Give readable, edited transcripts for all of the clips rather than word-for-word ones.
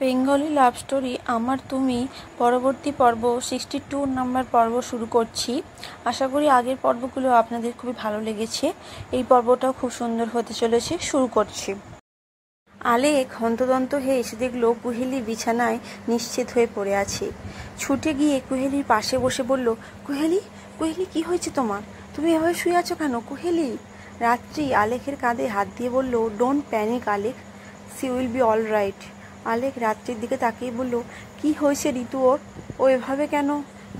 Bengali love story আমার তুমি পরবর্তী পর্ব 62 নম্বর পর্ব শুরু করছি। আশা করি আগের পর্বগুলো আপনাদের খুবই ভালো লেগেছে। এই পর্বটাও খুব সুন্দর হতে চলেছে। শুরু করছি। আলেক হন্তদন্ত হয়ে এসে দেখল কুহেলি বিছানায় নিশ্চিত হয়ে পড়ে আছে। ছুটে গিয়ে কুহেলির পাশে বসে বলল, কুহেলি কুহেলি কি হয়েছে তোমার? তুমি এভাবে শুয়ে আছো কেন কুহেলি? রাত্রি আলেকের কাঁধে হাত দিয়ে বলল, don't panic Alek, she will be all right. Alek রাত্রির দিকে তাকিয়ে বলল, কি হয়েছে ঋতু ওর? ও এভাবে কেন?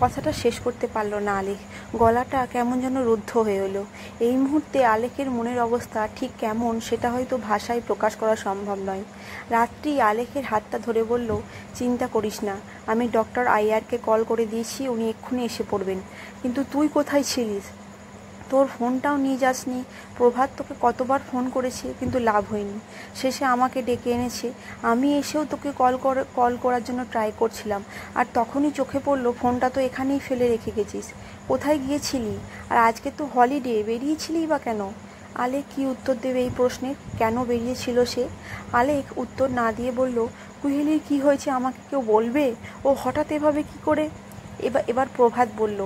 কথাটা শেষ করতে পারল না আলেক। গলাটা কেমন যেন রুদ্ধ হয়ে এলো। এই মুহূর্তে আলেকের মনের অবস্থা ঠিক কেমন সেটা হয়তো ভাষায় প্রকাশ করা সম্ভব নয়। রাত্রি আলেকের হাতটা ধরে বলল, চিন্তা করিস না, আমি ডক্টর আইয়ারকে কল করে দিয়েছি, উনি এক্ষুনি এসে পড়বেন। কিন্তু তুই কোথায় ছিলিস? তোর ফোনটাও নিয়ে যাসনি। প্রভাত তোকে কতবার ফোন করেছে কিন্তু লাভ হয়নি। শেষে আমাকে ডেকে এনেছে। আমি এসেও তোকে কল করার জন্য ট্রাই করছিলাম, আর তখনই চোখে পড়লো ফোনটা তো এখানেই ফেলে রেখে গেছিস। কোথায় গিয়েছিলি? আর আজকে তো হলিডে, বেরিয়েছিলি বা কেন? আলেক কি উত্তর দেবে এই প্রশ্নের? কেন বেরিয়েছিল সে? আলেক উত্তর না দিয়ে বলল, কুহেলির কি হয়েছে আমাকে কেউ বলবে? ও হঠাৎ এভাবে কি করে? এবার প্রভাত বলল,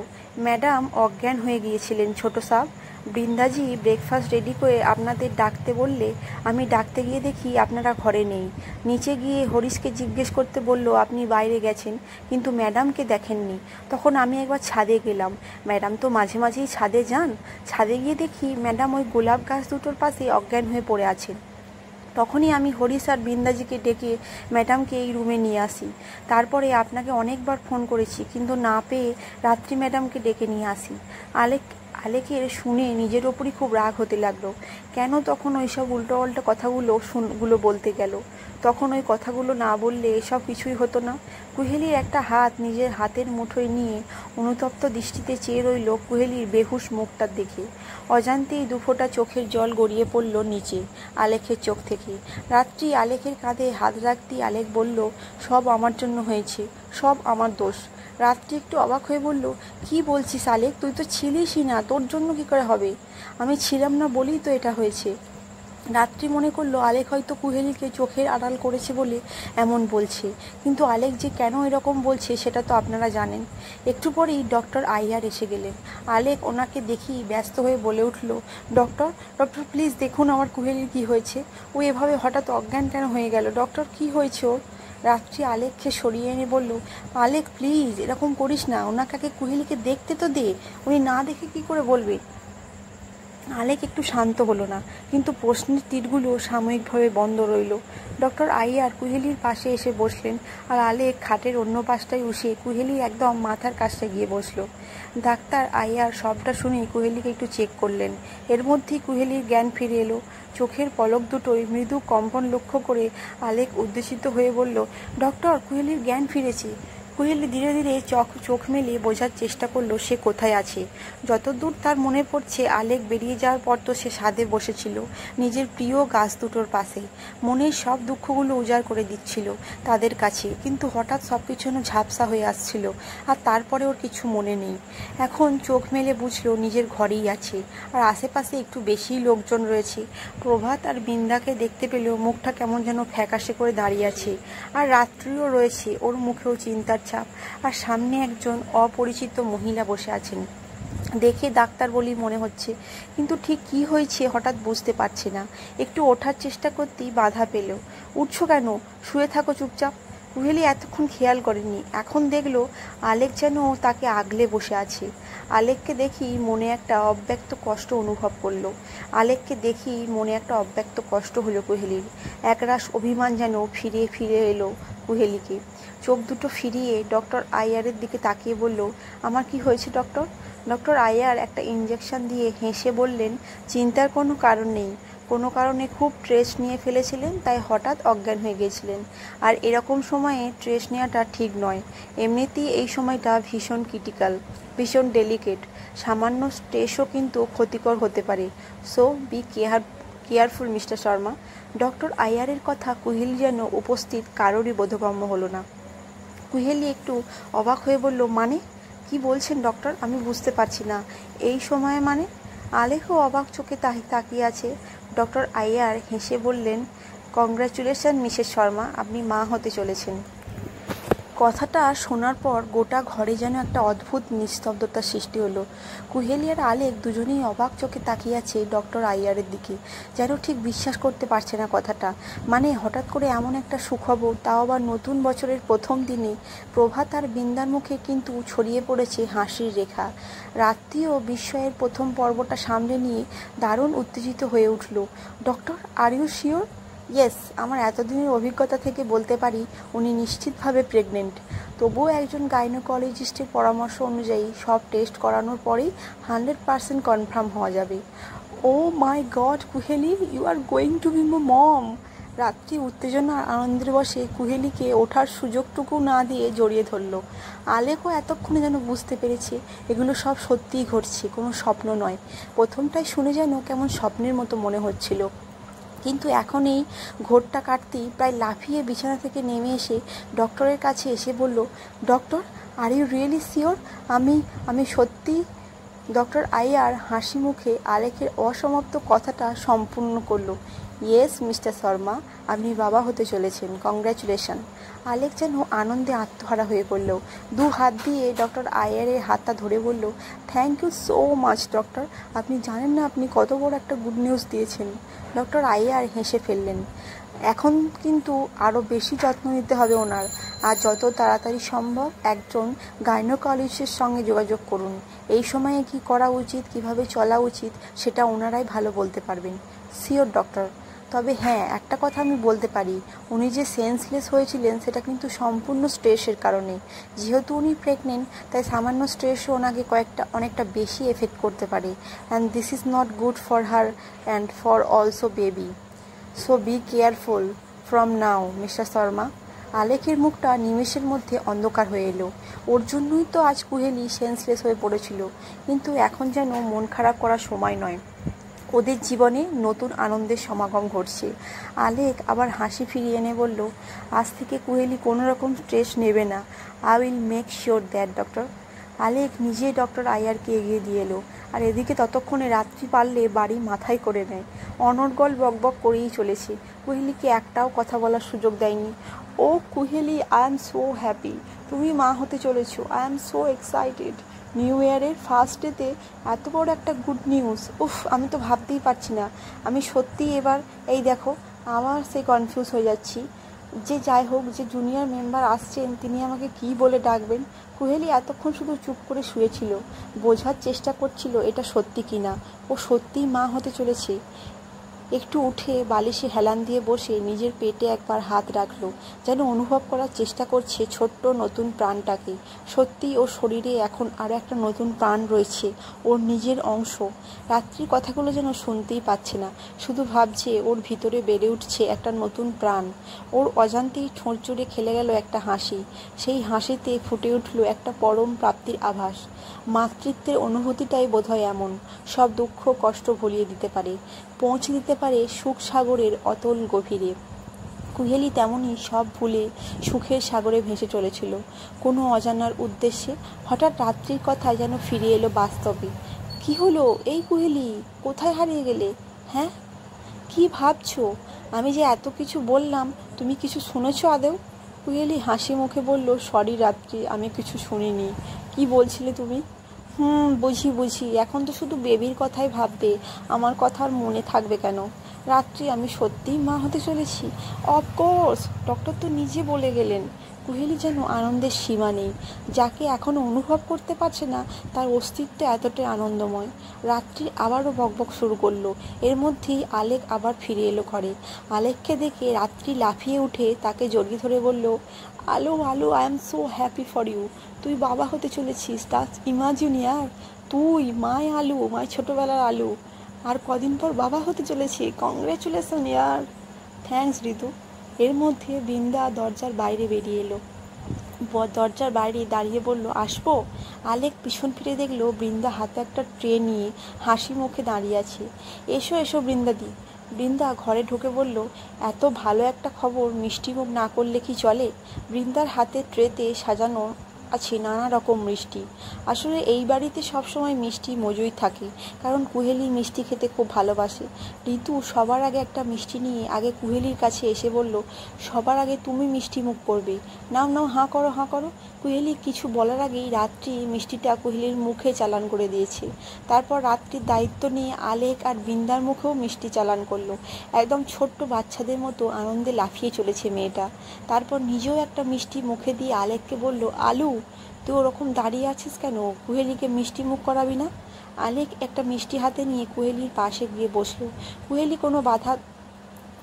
ম্যাডাম অজ্ঞান হয়ে গিয়েছিলেন ছোট সাহেব। বৃন্দাজি ব্রেকফাস্ট রেডি করে আপনাদের ডাকতে বললে আমি ডাকতে গিয়ে দেখি আপনারা ঘরে নেই। নিচে গিয়ে হরিশকে জিজ্ঞেস করতে বলল আপনি বাইরে গেছেন, কিন্তু ম্যাডামকে দেখেননি। তখন আমি একবার ছাদে গেলাম। ম্যাডাম তো মাঝে মাঝেই ছাদে যান। ছাদে গিয়ে দেখি ম্যাডাম ওই গোলাপ গাছ দুটোর পাশে অজ্ঞান হয়ে পড়ে আছেন। তখনই আমি হরিশ আর বৃন্দাজিকে ডেকে ম্যাডামকে এই রুমে নিয়ে আসি। তারপরে আপনাকে অনেকবার ফোন করেছি, কিন্তু না পেয়ে রাত্রি ম্যাডামকে ডেকে নিয়ে আসি। আলেকের শুনে নিজের ওপরই খুব রাগ হতে লাগলো। কেন তখন ওইসব উল্টো কথাগুলো বলতে গেল? তখন ওই কথাগুলো না বললে এসব কিছুই হতো না। কুহেলির একটা হাত নিজের হাতের মুঠোয় নিয়ে অনুতপ্ত দৃষ্টিতে চেয়ে রইল কুহেলির বেহুশ মুখটার দিকে। অজান্তেই দুফোঁটা চোখের জল গড়িয়ে পড়ল নিচে আলেকের চোখ থেকে। রাত্রি আলেকের কাঁধে হাত রাখতেই আলেক বলল, সব আমার জন্য হয়েছে, সব আমার দোষ। রাত্রি একটু অবাক হয়ে বলল, কি বলছিস আলেক? তুই তো ছিলিসই না, তোর জন্য কি করে হবে? আমি ছিলাম না বলেই তো এটা হয়েছে। রাত্রি মনে করলো আলেক হয়তো কুহেলিকে চোখের আড়াল করেছে বলে এমন বলছে, কিন্তু আলেক যে কেন এরকম বলছে সেটা তো আপনারা জানেন। একটু পরেই ডক্টর আইয়ার এসে গেলেন। আলেক ওনাকে দেখি ব্যস্ত হয়ে বলে উঠল, ডক্টর ডক্টর প্লিজ দেখুন আমার কুহেলির কি হয়েছে। ও এভাবে হঠাৎ অজ্ঞান কেন হয়ে গেল? ডক্টর কি হয়েছে ওর? রাত্রি আলেককে সরিয়ে এনে বলল, আলেক প্লিজ এরকম করিস না, ওনাকে আগে কুহেলিকে দেখতে তো দে, উনি না দেখে কি করে বলবে? আলেক একটু শান্ত হলো না, কিন্তু প্রশ্নের তীরগুলো সাময়িকভাবে বন্ধ রইল। ডক্টর আইয়ার কুহেলির পাশে এসে বসলেন, আর আলেক খাটের অন্য পাশটায় উঠে কুহেলির একদম মাথার কাছটা গিয়ে বসল। ডাক্তার আইয়ার সবটা শুনে কুহেলিকে একটু চেক করলেন। এর মধ্যেই কুহেলির জ্ঞান ফিরে এলো। চোখের পলক দুটোই মৃদু কম্পন লক্ষ্য করে আলেক উদ্দেশিত হয়ে বলল, ডক্টর কুহেলির জ্ঞান ফিরেছে। কুহেলি ধীরে ধীরে চোখ মেলিয়ে বোঝার চেষ্টা করলো সে কোথায় আছে। যতদূর তার মনে পড়ছে আলেক বেরিয়ে যাওয়ার পর তো সে ছাদে বসেছিল নিজের প্রিয় গাছ দুটোর পাশে। মনের সব দুঃখগুলো উজাড় করে দিচ্ছিল তাদের কাছে, কিন্তু হঠাৎ সব কিছু যেন ঝাপসা হয়ে আসছিল, আর তারপরে ওর কিছু মনে নেই। এখন চোখ মেলে বুঝলো নিজের ঘরেই আছে, আর আশেপাশে একটু বেশিই লোকজন রয়েছে। প্রভাত আর বৃন্দাকে দেখতে পেলেও মুখটা কেমন যেন ফ্যাকাশে করে দাঁড়িয়ে আছে, আর রাত্রিও রয়েছে, ওর মুখেও চিন্তার ছাপ। আর সামনে একজন অপরিচিত মহিলা বসে আছেন। দেখে ডাক্তার বলেই মনে হচ্ছে, কিন্তু ঠিক কি হয়েছে হঠাৎ বুঝতে পারছে না। একটু ওঠার চেষ্টা করতেই বাধা পেল। উঠছো কেন? শুয়ে থাকো চুপচাপ। কুহেলি এতক্ষণ খেয়াল করেনি, এখন দেখলো আলেক যেন তাকে আগলে বসে আছে। আলেককে দেখি মনে একটা অব্যক্ত কষ্ট অনুভব করলো। হলো কুহেলির। একরাশ অভিমান যেন ফিরে এলো কুহেলিকে। চোখ দুটো ফিরিয়ে ডক্টর আইয়ারের দিকে তাকিয়ে বলল, আমার কি হয়েছে ডক্টর? ডক্টর আইয়ার একটা ইঞ্জেকশন দিয়ে হেসে বললেন, চিন্তার কোনো কারণ নেই। কোনো কারণে খুব স্ট্রেস নিয়ে ফেলেছিলেন, তাই হঠাৎ অজ্ঞান হয়ে গিয়েছিলেন। আর এরকম সময়ে স্ট্রেস নেওয়াটা ঠিক নয়। এমনিতেই এই সময়টা ভীষণ ক্রিটিক্যাল, ভীষণ ডেলিকেট। সামান্য স্ট্রেসও কিন্তু ক্ষতিকর হতে পারে। So be careful mister Sharma. Doctor আইয়ারের কথা কুহেলি যেন উপস্থিত কারোরই বোধগম্য হলো না। কুহেলি একটু অবাক হয়ে বলল, মানে কি বলছেন ডক্টর? আমি বুঝতে পারছি না। এই সময়ে মানে? আলেকও অবাক চোখে তাকিয়ে আছে। ডক্টর আইয়ার হেসে বললেন, কংগ্রাচুলেশন মিসেস শর্মা, আপনি মা হতে চলেছেন। কথাটা শোনার পর গোটা ঘরে যেন একটা অদ্ভুত নিস্তব্ধতার সৃষ্টি হলো। কুহেলি আর আলেক দুজনেই অবাক চোখে তাকিয়ে আছে ডক্টর আইয়ারের দিকে, যেন ঠিক বিশ্বাস করতে পারছে না কথাটা। মানে হঠাৎ করে এমন একটা সুখবর, তাও আবার নতুন বছরের প্রথম দিনে। প্রভাত আর বৃন্দার মুখে কিন্তু ছড়িয়ে পড়েছে হাসির রেখা। রাত্রিও বিস্ময়ের প্রথম পর্বটা সামনে নিয়ে দারুণ উত্তেজিত হয়ে উঠল। Doctor, are you sure? Yes, আমার এতদিনের অভিজ্ঞতা থেকে বলতে পারি উনি নিশ্চিতভাবে প্রেগনেন্ট। তবুও একজন গাইনোকোলজিস্টের পরামর্শ অনুযায়ী সব টেস্ট করানোর পরেই 100% কনফার্ম হওয়া যাবে। Oh my god Kuheli, you are going to be my mom. Ratri উত্তেজনা আনন্দের বশে কুহেলিকে ওঠার সুযোগটুকু না দিয়ে জড়িয়ে ধরল। আলেকও এতক্ষণে যেন বুঝতে পেরেছে এগুলো সব সত্যিই ঘটছে, কোনো স্বপ্ন নয়। প্রথমটাই শুনে যেন কেমন স্বপ্নের মতো মনে হচ্ছিল, কিন্তু এখন এই ঘোরটা কাটতেই প্রায় লাফিয়ে বিছানা থেকে নেমে এসে ডক্টরের কাছে এসে বলল, doctor, are you really sure? আমি সত্যি? ডক্টর আইয়ার হাসি মুখে আলেকের অসমাপ্ত কথাটা সম্পূর্ণ করল। ইয়েস মিস্টার শর্মা, আপনি বাবা হতে চলেছেন, কংগ্র্যাচুলেশন। আলেক যেন আনন্দে আত্মহারা হয়ে পড়ল। দু হাত দিয়ে ডক্টর আইয়ারের হাতটা ধরে বলল, thank you so much doctor. আপনি জানেন না আপনি কত বড় একটা গুড নিউজ দিয়েছেন। ডক্টর আইয়ার হেসে ফেললেন। এখন কিন্তু আরও বেশি যত্ন নিতে হবে ওনার, আর যত তাড়াতাড়ি সম্ভব একজন গাইনোকোলজিস্টের সঙ্গে যোগাযোগ করুন। এই সময়ে কি করা উচিত, কিভাবে চলা উচিত, সেটা ওনারাই ভালো বলতে পারবেন। Sure doctor. তবে হ্যাঁ, একটা কথা আমি বলতে পারি, উনি যে সেন্সলেস হয়েছিলেন সেটা কিন্তু সম্পূর্ণ স্ট্রেসের কারণে। যেহেতু উনি প্রেগনেন্ট, তাই সামান্য স্ট্রেসও ওনাকে অনেকটা বেশি এফেক্ট করতে পারে। And this is not good for her and for also baby. So be careful from now mister Sharma. আলেকের মুখটা নিমেষের মধ্যে অন্ধকার হয়ে এলো। ওর জন্যই তো আজ কুহেলি সেন্সলেস হয়ে পড়েছিল, কিন্তু এখন যেন মন খারাপ করার সময় নয়। ওদের জীবনে নতুন আনন্দের সমাগম ঘটছে। আলেক আবার হাসি ফিরিয়ে এনে বলল, আজ থেকে কুহেলি কোনো রকম স্ট্রেস নেবে না। I will make sure that doctor. Alek নিজেই ডক্টর আইয়ারকে এগিয়ে দিয়ে এলো, আর এদিকে ততক্ষণে রাত্রি পারলে বাড়ি মাথায় করে নেয়। অনর্গল বকবক করেই চলেছে, কুহেলিকে একটাও কথা বলার সুযোগ দেয়নি। ও কুহেলি, আই এম সো হ্যাপি, তুমি মা হতে চলেছো। I am so excited. New ইয়ারের ফার্স্ট ডেতে এত বড় একটা গুড নিউজ, উফ, আমি তো ভাবতেই পারছি না। আমি সত্যিই এবার এই দেখো আবার সেই কনফিউজ হয়ে যাচ্ছি যে যাই হোক, যে জুনিয়র মেম্বার আসছেন তিনি আমাকে কি বলে ডাকবেন। কুহেলি এতক্ষণ শুধু চুপ করে শুয়েছিল, বোঝার চেষ্টা করছিল এটা সত্যি কিনা, ও সত্যিই মা হতে চলেছে। একটু উঠে বালিশে হেলান দিয়ে বসে নিজের পেটে একবার হাত রাখলো, যেন অনুভব করার চেষ্টা করছে ছোট্ট নতুন প্রাণটাকে। সত্যি ওর শরীরে এখন আরও একটা নতুন প্রাণ রয়েছে, ওর নিজের অংশ। রাত্রির কথাগুলো যেন শুনতেই পাচ্ছে না, শুধু ভাবছে ওর ভিতরে বেড়ে উঠছে একটা নতুন প্রাণ। ওর অজান্তেই ঠোঁট জুড়ে খেলে গেল একটা হাসি। সেই হাসিতে ফুটে উঠল একটা পরম প্রাপ্তির আভাস। মাতৃত্বের অনুভূতিটাই বোধহয় এমন, সব দুঃখ কষ্ট ভুলিয়ে দিতে পারে, পৌঁছে দিতে পারে সুখ সাগরের অতল গভীরে। কুহেলি তেমনই সব ভুলে সুখের সাগরে ভেসে চলেছিল কোনো অজানার উদ্দেশ্যে। হঠাৎ রাত্রির কথায় যেন ফিরে এলো বাস্তবে। কি হলো এই কুহেলি, কোথায় হারিয়ে গেলে? হ্যাঁ, কি ভাবছো? আমি যে এত কিছু বললাম, তুমি কিছু শুনেছো আদৌ? কুহেলি হাসি মুখে বলল, সরি রাত্রি, আমি কিছু শুনিনি। কি বলছিলে তুমি? বুঝি, এখন তো শুধু বেবির কথাই ভাববে, আমার কথা আর মনে থাকবে কেন? রাত্রি, আমি সত্যিই মা হতে চলেছি। অফকোর্স, ডক্টর তো নিজে বলে গেলেন। কুহেলি যেন আনন্দের সীমা নেই, যাকে এখনও অনুভব করতে পারছে না তার অস্তিত্ব এতটাই আনন্দময়। রাত্রি আবারও বকবক শুরু করলো। এর মধ্যেই আলেক আবার ফিরে এলো ঘরে। আলেককে দেখে রাত্রি লাফিয়ে উঠে তাকে জড়িয়ে ধরে বলল, Alo, I am so happy for you. তুই বাবা হতে চলেছিস, দ্যাটস ইমাজিন ইয়ার। তুই মাই আলু, মাই ছোটোবেলার আলু, আর কদিন পর বাবা হতে চলেছি। কংগ্রেচুলেশন ইয়ার। থ্যাঙ্কস ঋতু। এর মধ্যে বৃন্দা দরজার বাইরে বেরিয়ে এলো। দরজার বাইরে দাঁড়িয়ে বলল, আসবো? আলেক পিছন ফিরে দেখলো বৃন্দা হাতে একটা ট্রে নিয়ে হাসি মুখে দাঁড়িয়ে আছে। এসো বৃন্দাদি। বৃন্দা ঘরে ঢুকে বলল, এত ভালো একটা খবর মিষ্টিমুখ না করলে কি চলে? বৃন্দার হাতে ট্রেতে সাজানো আছে নানা রকম মিষ্টি। আসলে এই বাড়িতে সবসময় মিষ্টি মজুই থাকে, কারণ কুহেলি মিষ্টি খেতে খুব ভালোবাসে। ঋতু সবার আগে একটা মিষ্টি নিয়ে আগে কুহেলির কাছে এসে বলল, সবার আগে তুমি মিষ্টি মুখ করবে, নাও নাও, হাঁ করো হাঁ করো। কুহেলি কিছু বলার আগেই রাত্রি মিষ্টিটা কুহেলির মুখে চালান করে দিয়েছে। তারপর রাত্রির দায়িত্ব নিয়ে আলেক আর বৃন্দার মুখেও মিষ্টি চালান করলো। একদম ছোট্ট বাচ্চাদের মতো আনন্দে লাফিয়ে চলেছে মেয়েটা। তারপর নিজেও একটা মিষ্টি মুখে দিয়ে আলেককে বলল, আলু, তুই ওরকম দাঁড়িয়ে আছিস কেন? কুহেলিকে মিষ্টি মুখ করাবি না? আলেক একটা মিষ্টি হাতে নিয়ে কুহেলির পাশে গিয়ে বসলো। কুহেলি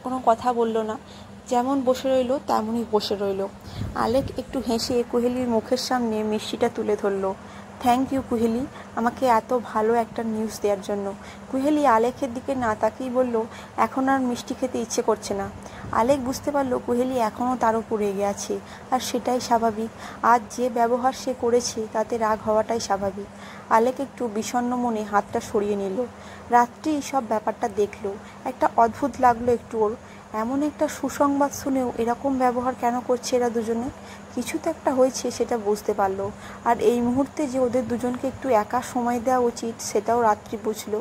কোনো কথা বলল না, যেমন বসে রইল তেমনই বসে রইল। আলেক একটু হেসে কুহেলির মুখের সামনে মিষ্টিটা তুলে ধরল। থ্যাংক ইউ কুহেলি, আমাকে এত ভালো একটা নিউজ দেওয়ার জন্য। কুহেলি আলেকের দিকে না তাকিয়ে বলল, এখন আর মিষ্টি খেতে ইচ্ছে করছে না। আলেক বুঝতে পারল কুহেলি এখনও তার উপর রেগে আছে, আর সেটাই স্বাভাবিক। আজ যে ব্যবহার সে করেছে তাতে রাগ হওয়াটাই স্বাভাবিক। আলেক একটু বিষণ্ণ মনে হাতটা সরিয়ে নিল। রাত্রি সব ব্যাপারটা দেখল। একটা অদ্ভুত লাগলো একটু ওর। এমন একটা সুসংবাদ শুনেও এরকম ব্যবহার কেন করছে এরা দুজনে? কিছু তো একটা হয়েছে, সেটা বুঝতে পারলো। আর এই মুহূর্তে যে ওদের দুজনকে একটু একা সময় দেওয়া উচিত সেটাও রাত্রি বুঝলো।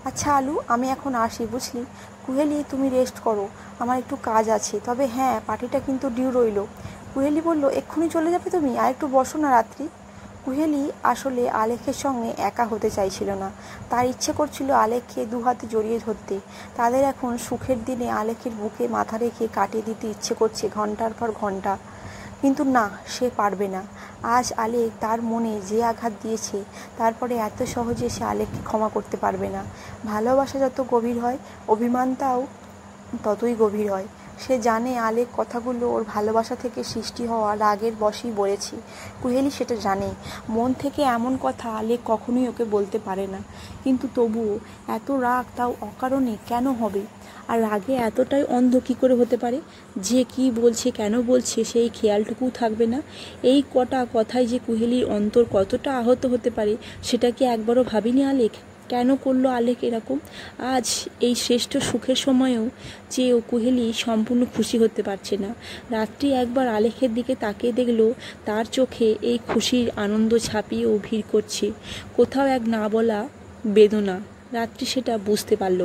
আচ্ছা আলু, আমি এখন আসি, বুঝলি? কুহেলি, তুমি রেস্ট করো, আমার একটু কাজ আছে। তবে হ্যাঁ, পার্টিটা কিন্তু ডিউ রইল। কুহেলি বলল, এক্ষুনি চলে যাবে তুমি? আর একটু বসো না রাত্রি। কুহেলি আসলে আলেকের সঙ্গে একা হতে চাইছিল না। তার ইচ্ছে করছিল আলেককে দু হাতে জড়িয়ে ধরতে। তাদের এখন সুখের দিনে আলেকের বুকে মাথা রেখে কাটিয়ে দিতে ইচ্ছে করছে ঘন্টার পর ঘন্টা। কিন্তু না, সে পারবে না। আজ আলেক তার মনে যে আঘাত দিয়েছে, তারপরে এত সহজে সে আলেককে ক্ষমা করতে পারবে না। ভালোবাসা যত গভীর হয়, অভিমানটাও ততই গভীর হয়। সে জানে আলেক কথাগুলো ওর ভালোবাসা থেকে সৃষ্টি হওয়া রাগের বশেই বলেছে। কুহেলি সেটা জানে। মন থেকে এমন কথা আলেক কখনোই ওকে বলতে পারে না। কিন্তু তবুও এত রাগ, তাও অকারণে কেন হবে? আর রাগে এতটাই অন্ধ কী করে হতে পারে যে কি বলছে, কেন বলছে সেই খেয়ালটুকুও থাকবে না? এই কটা কথায় যে কুহেলির অন্তর কতটা আহত হতে পারে সেটা কি একবারও ভাবিনি আলেক? কেন করলো আলেক এরকম? আজ এই শ্রেষ্ঠ সুখের সময়েও চেয়েও কুহেলি সম্পূর্ণ খুশি হতে পারছে না। রাত্রি একবার আলেকের দিকে তাকিয়ে দেখল, তার চোখে এই খুশির আনন্দ ছাপিয়েও ভিড় করছে কোথাও এক না বলা বেদনা। রাত্রি সেটা বুঝতে পারল।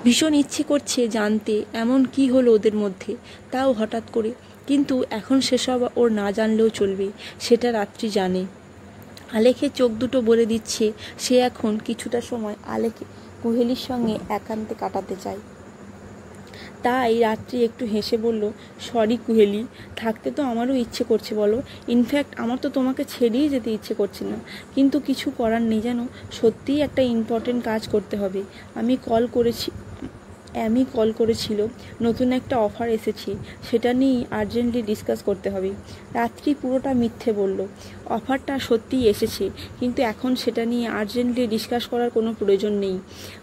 ভীষণ ইচ্ছে করছে জানতে এমন কি হলো ওদের মধ্যে, তাও হঠাৎ করে। কিন্তু এখন সেসব ওর না জানলেও চলবে, সেটা রাত্রি জানে। আলেকের চোখ দুটো বলে দিচ্ছে সে এখন কিছুটা সময় কুহেলির সঙ্গে একান্তে কাটাতে চায়। তাই রাত্রি একটু হেসে বলল, সরি কুহেলি, থাকতে তো আমারও ইচ্ছে করছে বলো। ইনফ্যাক্ট আমার তো তোমাকে ছেড়েই যেতে ইচ্ছে করছে না, কিন্তু কিছু করার নেই জানো। সত্যিই একটা ইম্পর্টেন্ট কাজ করতে হবে। আমি কল করেছিল, নতুন একটা অফার এসেছে, সেটা নিয়েই আর্জেন্টলি ডিসকাস করতে হবে। রাত্রি পুরোটা মিথ্যে বলল। অফারটা সত্যিই এসেছে, কিন্তু এখন সেটা নিয়ে আর্জেন্টলি ডিসকাস করার কোনো প্রয়োজন নেই।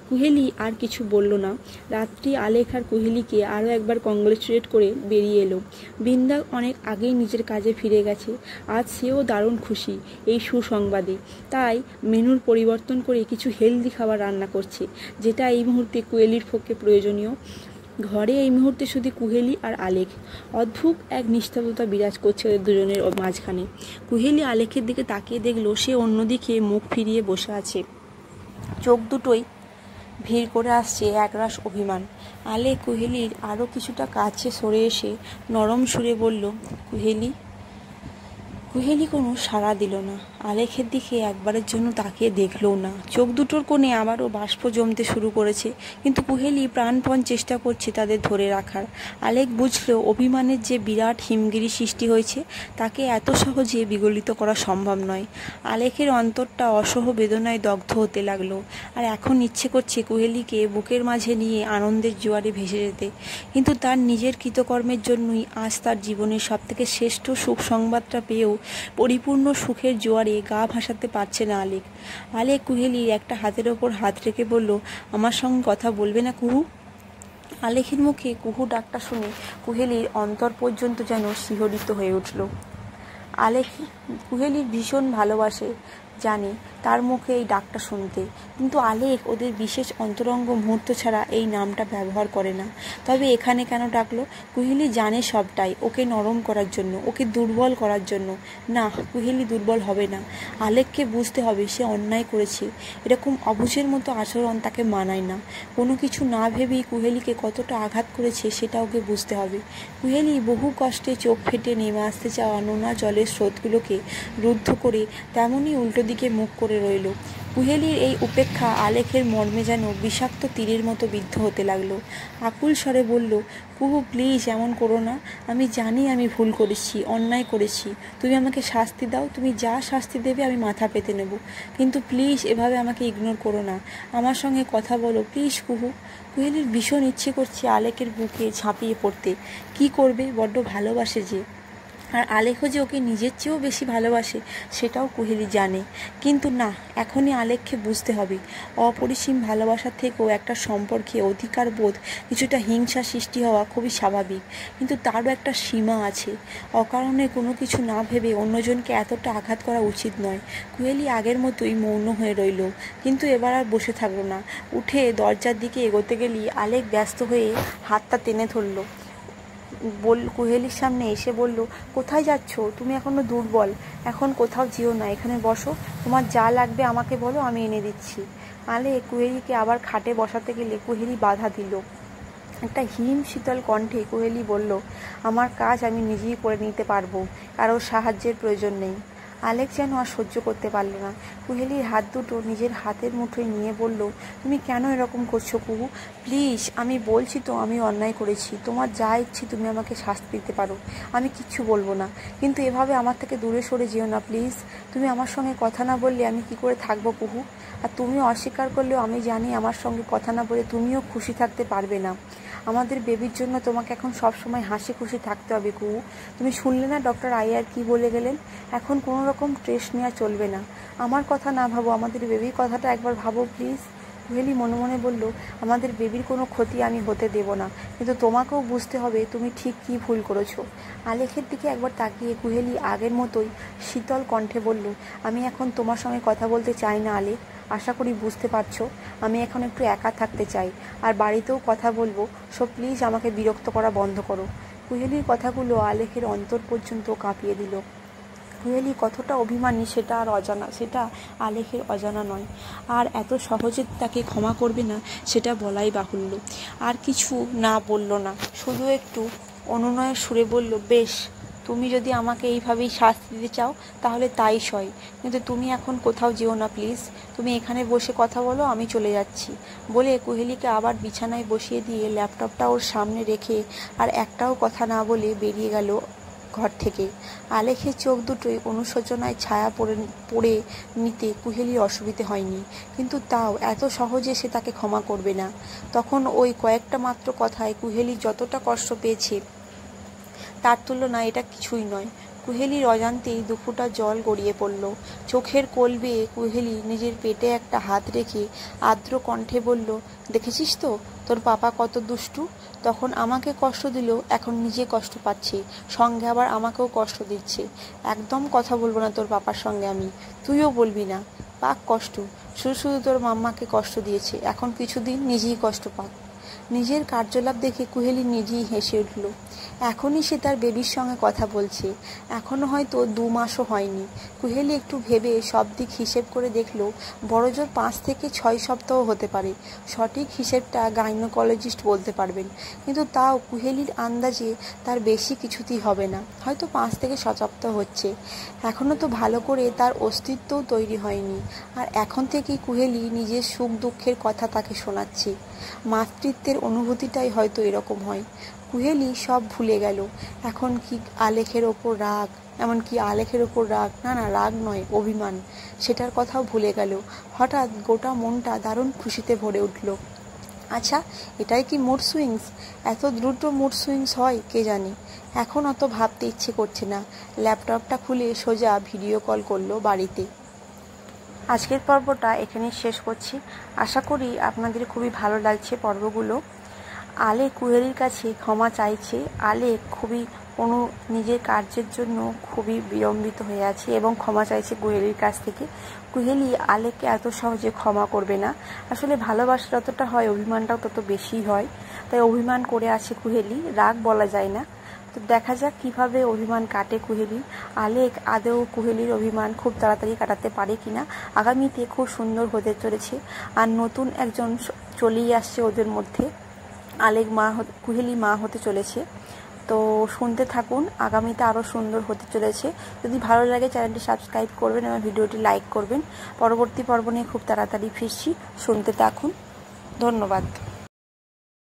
কুহেলি আর কিছু বলল না। রাত্রি আলেক আর কুহেলিকে আরও একবার কংগ্রেচুলেট করে বেরিয়ে এলো। বৃন্দা অনেক আগেই নিজের কাজে ফিরে গেছে। আজ সেও দারুণ খুশি এই সুসংবাদে। তাই মেনুর পরিবর্তন করে কিছু হেলদি খাবার রান্না করছে, যেটা এই মুহূর্তে কুহেলির পক্ষে প্রয়োজনীয়। ঘরে এই মুহূর্তে শুধু কুহেলি আর আলেক। অদ্ভুত এক নিস্তব্ধতা বিরাজ করছে ওদের দুজনের মাঝখানে। কুহেলি আলেকের দিকে তাকিয়ে দেখলো সে অন্যদিকে মুখ ফিরিয়ে বসে আছে। চোখ দুটোই ভিড় করে আসছে একরাশ অভিমান। আলেক কুহেলির আরও কিছুটা কাছে সরে এসে নরম সুরে বলল, কুহেলি। কুহেলি কোনো সাড়া দিল না। আলেকের দিকে একবারের জন্য তাকিয়ে দেখলও না। চোখ দুটোর কোণে আবারও বাষ্প জমতে শুরু করেছে, কিন্তু কুহেলি প্রাণপণ চেষ্টা করছে তাদের ধরে রাখার। আলেক বুঝল অভিমানের যে বিরাট হিমগিরি সৃষ্টি হয়েছে তাকে এত সহজে বিগলিত করা সম্ভব নয়। আলেকের অন্তরটা অসহ বেদনায় দগ্ধ হতে লাগলো। আর এখন ইচ্ছে করছে কুহেলিকে বুকের মাঝে নিয়ে আনন্দের জোয়ারে ভেসে যেতে। কিন্তু তার নিজের কৃতকর্মের জন্যই আজ তার জীবনের সবথেকে শ্রেষ্ঠ সুখ সংবাদটা পেয়েও পরিপূর্ণ সুখের জোয়ারে গা ভাসাতে পারছে না আলেক কুহেলির একটা হাতের ওপর হাত রেখে বলল, আমার সঙ্গে কথা বলবে না কুহু? আলেকের মুখে কুহু ডাকটা শুনে কুহেলির অন্তর পর্যন্ত যেন শিহরিত হয়ে উঠল। আলেক কুহেলির ভীষণ ভালোবাসে, জানে তার মুখে এই ডাকটা শুনতে, কিন্তু আলেক ওদের বিশেষ অন্তরঙ্গ মুহূর্ত ছাড়া এই নামটা ব্যবহার করে না। তবে এখানে কেন ডাকলো? কুহেলি জানে সবটাই ওকে নরম করার জন্য, ওকে দুর্বল করার জন্য। না, কুহেলি দুর্বল হবে না। আলেককে বুঝতে হবে সে অন্যায় করেছে। এরকম অবুঝের মতো আচরণ তাকে মানায় না। কোনো কিছু না ভেবেই কুহেলিকে কতটা আঘাত করেছে সেটা ওকে বুঝতে হবে। কুহেলি বহু কষ্টে চোখ ফেটে নেমে আসতে চাওয়া নোনা জলের স্রোতগুলোকে রুদ্ধ করে তেমনই উল্টো দিকে মুখ করে রইল। কুহেলির এই উপেক্ষা আলেকের মর্মে যেন বিষাক্ত তীরের মতো বিদ্ধ হতে লাগলো। আকুল স্বরে বলল, কুহু প্লিজ এমন করো না। আমি জানি আমি ভুল করেছি, অন্যায় করেছি। তুমি আমাকে শাস্তি দাও, তুমি যা শাস্তি দেবে আমি মাথা পেতে নেব, কিন্তু প্লিজ এভাবে আমাকে ইগনোর করো না। আমার সঙ্গে কথা বলো প্লিজ কুহু। কুহেলির ভীষণ ইচ্ছে করছে আলেকের বুকে ঝাঁপিয়ে পড়তে। কি করবে, বড্ড ভালোবাসে যে। আর আলেকও যে ওকে নিজের চেয়েও বেশি ভালোবাসে সেটাও কুহেলি জানে। কিন্তু না, এখনই আলেককে বুঝতে হবে অপরিসীম ভালোবাসার থেকেও একটা সম্পর্কে অধিকার বোধ, কিছুটা হিংসা সৃষ্টি হওয়া খুবই স্বাভাবিক, কিন্তু তারও একটা সীমা আছে। অকারণে কোনো কিছু না ভেবে অন্যজনকে এতটা আঘাত করা উচিত নয়। কুহেলি আগের মতোই মৌন হয়ে রইল, কিন্তু এবার আর বসে থাকলো না। উঠে দরজার দিকে এগোতে গেলেই আলেক ব্যস্ত হয়ে হাতটা টেনে ধরল। কুহেলির সামনে এসে বলল, কোথায় যাচ্ছ? তুমি এখনো দুর্বল, এখন কোথাও যেও না, এখানে বসো। তোমার যা লাগবে আমাকে বলো, আমি এনে দিচ্ছি। আলেক কুহেলিকে আবার খাটে বসাতে গেলে কুহেলি বাধা দিল। একটা হিম শীতল কণ্ঠে কুহেলি বলল, আমার কাজ আমি নিজেই করে নিতে পারবো, কারোর সাহায্যের প্রয়োজন নেই। আলেক যেন আর সহ্য করতে পারল না। কুহেলির হাত দুটো নিজের হাতের মুঠোয় নিয়ে বলল, তুমি কেন এরকম করছো কুহু? প্লিজ, আমি বলছি তো আমি অন্যায় করেছি। তোমার যা ইচ্ছে তুমি আমাকে শাস্তি দিতে পারো, আমি কিচ্ছু বলবো না, কিন্তু এভাবে আমার থেকে দূরে সরে যেও না প্লিজ। তুমি আমার সঙ্গে কথা না বললে আমি কি করে থাকবো কুহু? আর তুমিও অস্বীকার করলেও আমি জানি আমার সঙ্গে কথা না বলে তুমিও খুশি থাকতে পারবে না। আমাদের বেবির জন্য তোমাকে এখন সবসময় হাসি খুশি থাকতে হবে কুহু। তুমি শুনলে না ডক্টর আইয়ার কি বলে গেলেন? এখন কোনো রকম স্ট্রেস নেওয়া চলবে না। আমার কথা না ভাবো, আমাদের বেবির কথাটা একবার ভাবো প্লিজ। কুহেলি মনে মনে বলল, আমাদের বেবির কোনো ক্ষতি আমি হতে দেব না, কিন্তু তোমাকেও বুঝতে হবে তুমি ঠিক কী ভুল করেছো। আলেকের দিকে একবার তাকিয়ে কুহেলি আগের মতোই শীতল কণ্ঠে বলল, আমি এখন তোমার সঙ্গে কথা বলতে চাই না আলেক। আশা করি বুঝতে পারছো আমি এখন একটু একা থাকতে চাই, আর বাড়িতেও কথা বলবো। সো প্লিজ আমাকে বিরক্ত করা বন্ধ করো। কুহেলির কথাগুলো আলেকের অন্তর পর্যন্ত কাঁপিয়ে দিল। কুহেলি কতটা অভিমানী সেটা আলেকের অজানা নয়। আর এত সহজে তাকে ক্ষমা করবে না সেটা বলাই বাহুল্য। আর কিছু না বলল না, শুধু একটু অনুনয়ের সুরে বলল, বেশ, তুমি যদি আমাকে এইভাবেই শাস্তি দিতে চাও তাহলে তাই সয়, কিন্তু তুমি এখন কোথাও যেও না প্লিজ। তুমি এখানে বসে কথা বলো, আমি চলে যাচ্ছি। বলে কুহেলিকে আবার বিছানায় বসিয়ে দিয়ে ল্যাপটপটা ওর সামনে রেখে আর একটাও কথা না বলে বেরিয়ে গেল ঘর থেকে। আলেকের চোখ দুটোই অনুশোচনায় ছায়া পড়ে নিতে কুহেলির অসুবিধে হয়নি, কিন্তু তাও এত সহজে সে তাকে ক্ষমা করবে না। তখন ওই কয়েকটা মাত্র কথায় কুহেলি যতটা কষ্ট পেয়েছে তার তুলনায় এটা কিছুই নয়। কুহেলির অজান্তেই দুফোঁটা জল গড়িয়ে পড়ল। চোখের কোল বেয়ে কুহেলি নিজের পেটে একটা হাত রেখে আর্দ্র কণ্ঠে বলল, দেখেছিস তো তোর পাপা কত দুষ্টু। তখন আমাকে কষ্ট দিল, এখন নিজে কষ্ট পাচ্ছে, সঙ্গে আবার আমাকেও কষ্ট দিচ্ছে। একদম কথা বলবো না তোর পাপার সঙ্গে আমি, তুইও বলবি না। পাক কষ্ট, শুধু শুধু তোর মাম্মাকে কষ্ট দিয়েছে, এখন কিছুদিন নিজেই কষ্ট পাক। নিজের কার্যকলাপ দেখে কুহেলি নিজেই হেসে উঠল। এখনই সে তার বেবির সঙ্গে কথা বলছে, এখনও হয়তো 2 মাসও হয়নি। কুহেলি একটু ভেবে সব দিক হিসেব করে দেখল, বড়জোর 5 থেকে 6 সপ্তাহ হতে পারে। সঠিক হিসেবটা গাইনোকোলজিস্ট বলতে পারবেন, কিন্তু তাও কুহেলির আন্দাজে তার বেশি কিছুতেই হবে না, হয়তো 5 থেকে 6 সপ্তাহ হচ্ছে। এখনও তো ভালো করে তার অস্তিত্বও তৈরি হয়নি, আর এখন থেকেই কুহেলি নিজের সুখ দুঃখের কথা তাকে শোনাচ্ছে। মাতৃত্বের অনুভূতিটাই হয়তো এরকম হয়। কুহেলি সব ভুলে গেল। এখন কি আলেকের ওপর রাগ, এমনকি আলেকের ওপর রাগ, না রাগ নয়, অভিমান, সেটার কথাও ভুলে গেল। হঠাৎ গোটা মনটা দারুণ খুশিতে ভরে উঠল। আচ্ছা, এটাই কি মুড সুইংস? এত দ্রুত মুড সুইংস হয় কে জানে। এখন অত ভাবতে ইচ্ছে করছে না। ল্যাপটপটা খুলে সোজা ভিডিও কল করলো বাড়িতে। আজকের পর্বটা এখানেই শেষ করছি। আশা করি আপনাদের খুবই ভালো লাগছে পর্বগুলো। আলেক কুহেলির কাছে ক্ষমা চাইছে। আলেক খুবই অনু নিজের কার্যের জন্য খুবই বিলম্বিত হয়ে আছে এবং ক্ষমা চাইছে কুহেলির কাছ থেকে। কুহেলি আলেককে এত সহজে ক্ষমা করবে না। আসলে ভালোবাসা যতটা হয় অভিমানটাও তত বেশি হয়, তাই অভিমান করে আছে কুহেলি, রাগ বলা যায় না। তো দেখা যাক কিভাবে অভিমান কাটে কুহেলি। আলেক আদৌ কুহেলির অভিমান খুব তাড়াতাড়ি কাটাতে পারে কিনা, আগামীতে খুব সুন্দর হতে চলেছে। আর নতুন একজন চলেই আসছে ওদের মধ্যে, আলেক কুহেলি মা হতে চলেছে। তো শুনতে থাকুন, আগামীতে আরও সুন্দর হতে চলেছে। যদি ভালো লাগে চ্যানেলটি সাবস্ক্রাইব করবেন এবং ভিডিওটি লাইক করবেন। পরবর্তী পর্ব নিয়ে খুব তাড়াতাড়ি ফিরছি, শুনতে থাকুন। ধন্যবাদ।